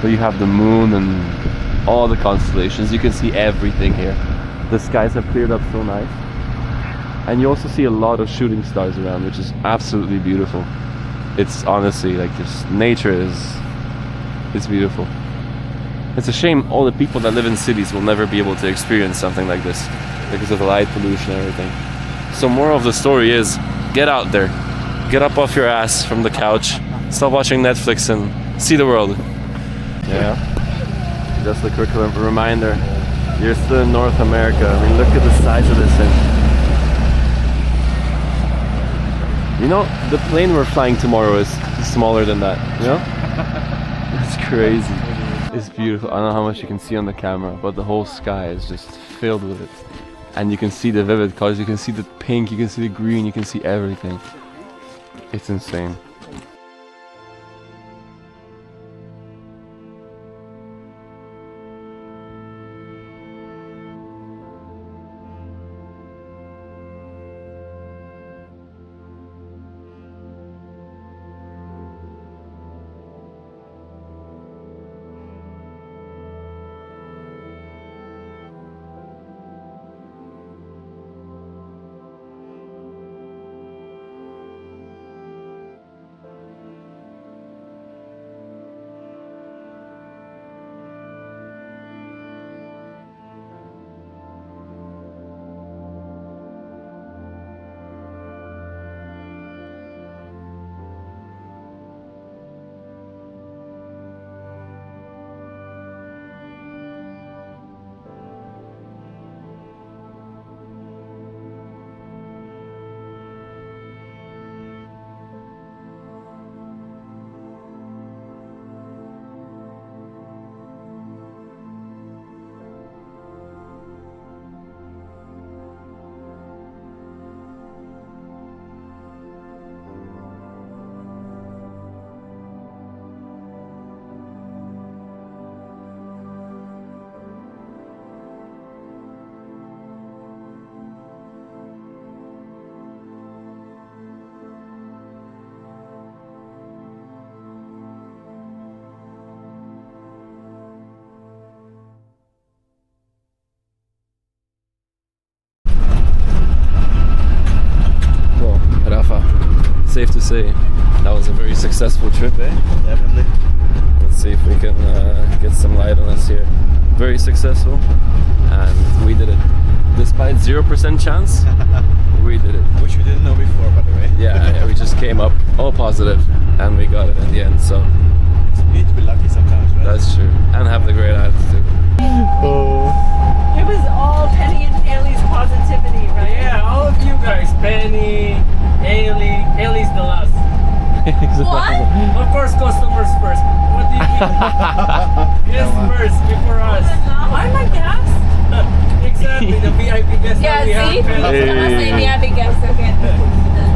but you have the moon and all the constellations. You can see everything here. The skies have cleared up so nice, And you also see a lot of shooting stars around, which is absolutely beautiful. It's honestly like just nature is beautiful. It's a shame all the people that live in cities will never be able to experience something like this because of the light pollution and everything. So moral of the story is, get out there. Get up off your ass from the couch. Stop watching Netflix and see the world. Yeah. Just a quick reminder. You're still in North America. I mean, look at the size of this thing. You know, the plane we're flying tomorrow is smaller than that, you know? It's crazy. It's beautiful. I don't know how much you can see on the camera, but the whole sky is just filled with it. And you can see the vivid colors, you can see the pink, you can see the green, you can see everything. It's insane. Safe to say that was a very successful trip, eh? Definitely. Let's see if we can get some light on us here. Very successful, and we did it. Despite 0% chance, we did it. Which we didn't know before, by the way. Yeah, we just came up all positive, and we got it in the end. So It's good to be lucky sometimes, right? that's true, and have the great attitude. It was all Penny and Haley's positivity, right? Yeah, all of you guys, Penny, Haley's the last. What? Of course, customers first. What do you mean? Guests first before us. I'm a guest. Exactly, the VIP guest Yeah, that we see? have. Penny. Hey.